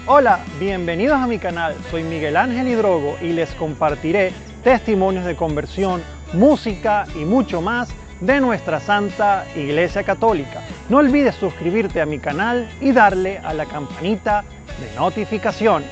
Hola, bienvenidos a mi canal, soy Miguel Ángel Hidrogo y les compartiré testimonios de conversión, música y mucho más de nuestra Santa Iglesia Católica. No olvides suscribirte a mi canal y darle a la campanita de notificaciones.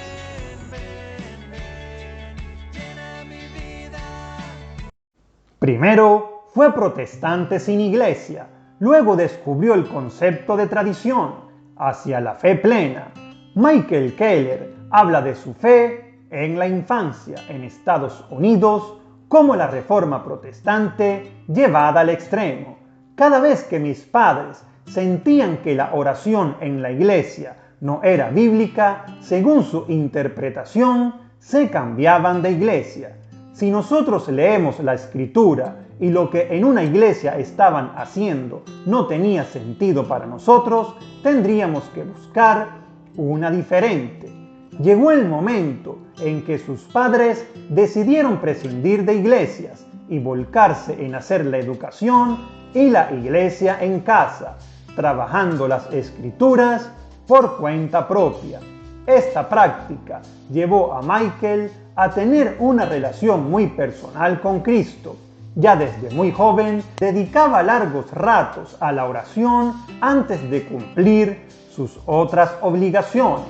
Primero fue protestante sin iglesia, luego descubrió el concepto de tradición hacia la fe plena. Michael Keller habla de su fe en la infancia en Estados Unidos como la reforma protestante llevada al extremo. Cada vez que mis padres sentían que la oración en la iglesia no era bíblica, según su interpretación, se cambiaban de iglesia. Si nosotros leemos la Escritura y lo que en una iglesia estaban haciendo no tenía sentido para nosotros, tendríamos que buscar una diferente. Llegó el momento en que sus padres decidieron prescindir de iglesias y volcarse en hacer la educación y la iglesia en casa, trabajando las Escrituras por cuenta propia. Esta práctica llevó a Michael a tener una relación muy personal con Cristo. Ya desde muy joven dedicaba largos ratos a la oración antes de cumplir sus otras obligaciones.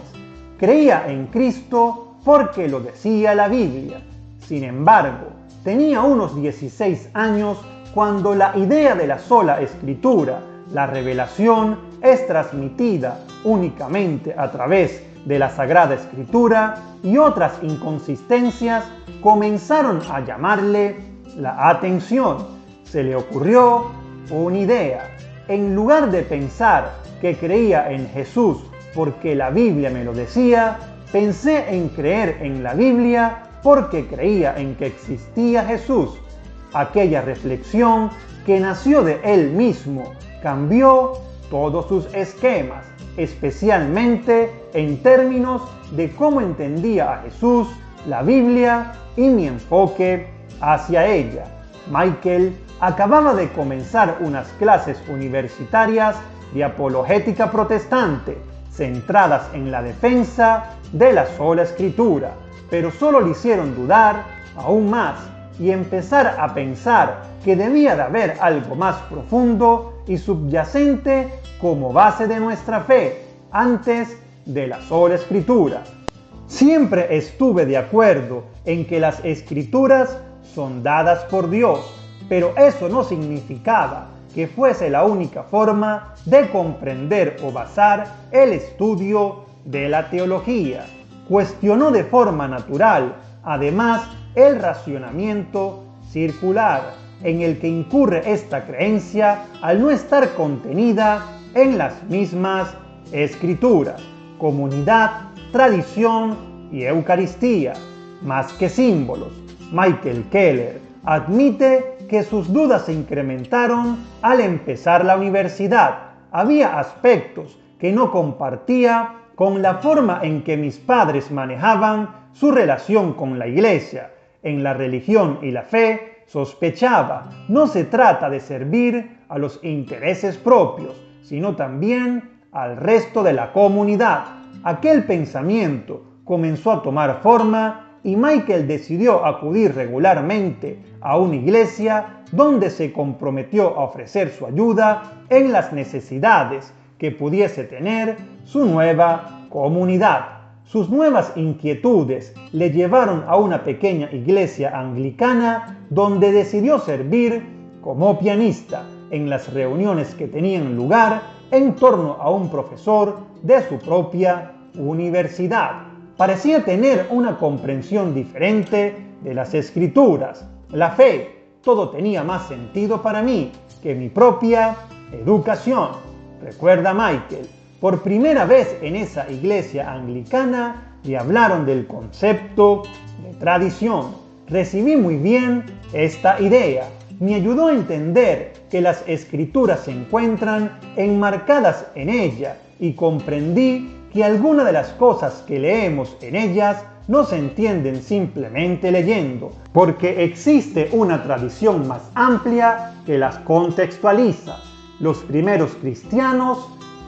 Creía en Cristo porque lo decía la Biblia. Sin embargo, tenía unos 16 años cuando la idea de la sola Escritura, la revelación, es transmitida únicamente a través de la Sagrada Escritura y otras inconsistencias comenzaron a llamarle la atención. Se le ocurrió una idea. En lugar de pensar que creía en Jesús porque la Biblia me lo decía, pensé en creer en la Biblia porque creía en que existía Jesús. Aquella reflexión que nació de él mismo cambió todos sus esquemas, especialmente en términos de cómo entendía a Jesús, la Biblia y mi enfoque hacia ella. Michael acababa de comenzar unas clases universitarias de apologética protestante, centradas en la defensa de la sola Escritura, pero solo le hicieron dudar aún más y empezar a pensar que debía de haber algo más profundo y subyacente como base de nuestra fe, antes de la sola Escritura. Siempre estuve de acuerdo en que las Escrituras son dadas por Dios, pero eso no significaba que fuese la única forma de comprender o basar el estudio de la teología. Cuestionó de forma natural, además, el racionamiento circular, en el que incurre esta creencia al no estar contenida en las mismas Escrituras: comunidad, tradición y Eucaristía, más que símbolos. Michael Keller admite que sus dudas se incrementaron al empezar la universidad. Había aspectos que no compartía con la forma en que mis padres manejaban su relación con la iglesia. En la religión y la fe, sospechaba, no se trata de servir a los intereses propios, sino también al resto de la comunidad. Aquel pensamiento comenzó a tomar forma y Michael decidió acudir regularmente a una iglesia donde se comprometió a ofrecer su ayuda en las necesidades que pudiese tener su nueva comunidad. Sus nuevas inquietudes le llevaron a una pequeña iglesia anglicana donde decidió servir como pianista en las reuniones que tenían lugar en torno a un profesor de su propia universidad. Parecía tener una comprensión diferente de las Escrituras, la fe. Todo tenía más sentido para mí que mi propia educación. Recuerda Michael, por primera vez en esa iglesia anglicana le hablaron del concepto de tradición. Recibí muy bien esta idea. Me ayudó a entender que las Escrituras se encuentran enmarcadas en ella y comprendí que algunas de las cosas que leemos en ellas no se entienden simplemente leyendo, porque existe una tradición más amplia que las contextualiza. Los primeros cristianos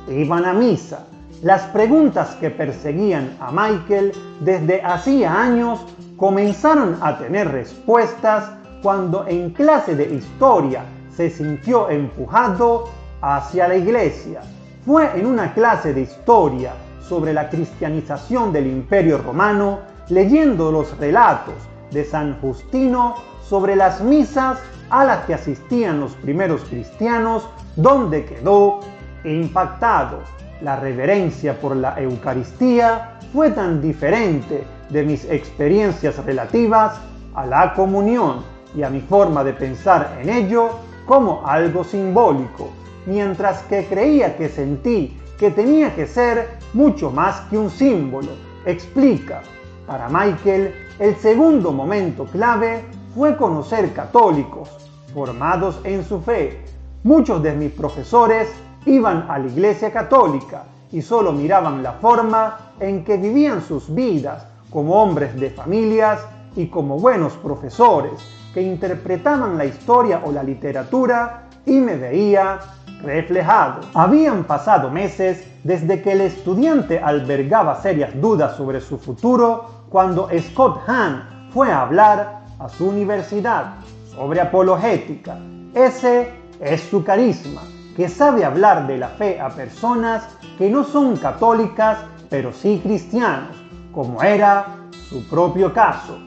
iban a misa Las preguntas que perseguían a Michael desde hacía años comenzaron a tener respuestas cuando en clase de historia se sintió empujado hacia la iglesia. Fue en una clase de historia sobre la cristianización del Imperio Romano, leyendo los relatos de San Justino sobre las misas a las que asistían los primeros cristianos, donde quedó impactado. La reverencia por la Eucaristía fue tan diferente de mis experiencias relativas a la comunión y a mi forma de pensar en ello como algo simbólico, mientras que creía que sentí que tenía que ser mucho más que un símbolo. Explica. Para Michael, el segundo momento clave fue conocer católicos formados en su fe. Muchos de mis profesores iban a la iglesia católica y solo miraban la forma en que vivían sus vidas como hombres de familias y como buenos profesores que interpretaban la historia o la literatura, y me veía reflejado. Habían pasado meses desde que el estudiante albergaba serias dudas sobre su futuro cuando Scott Hahn fue a hablar a su universidad sobre apologética. Ese es su carisma, que sabe hablar de la fe a personas que no son católicas, pero sí cristianos, como era su propio caso.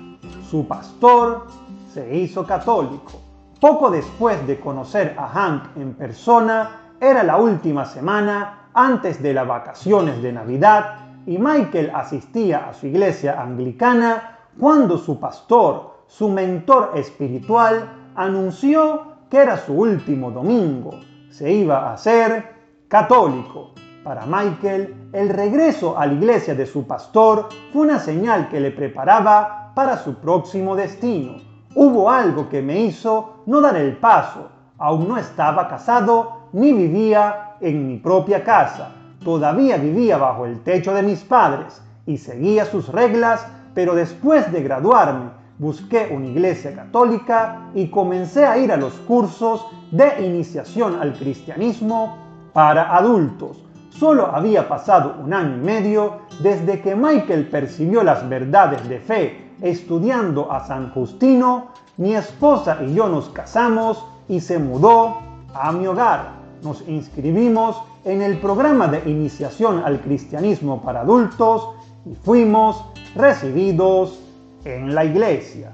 Su pastor se hizo católico. Poco después de conocer a Hank en persona, era la última semana antes de las vacaciones de Navidad y Michael asistía a su iglesia anglicana cuando su pastor, su mentor espiritual, anunció que era su último domingo. Se iba a hacer católico. Para Michael, el regreso a la iglesia de su pastor fue una señal que le preparaba para su próximo destino. Hubo algo que me hizo no dar el paso. Aún no estaba casado ni vivía en mi propia casa. Todavía vivía bajo el techo de mis padres y seguía sus reglas, pero después de graduarme busqué una iglesia católica y comencé a ir a los cursos de iniciación al cristianismo para adultos. Solo había pasado 1 año y medio desde que Michael percibió las verdades de fe estudiando a San Justino. Mi esposa y yo nos casamos y se mudó a mi hogar. Nos inscribimos en el programa de iniciación al cristianismo para adultos y fuimos recibidos en la iglesia.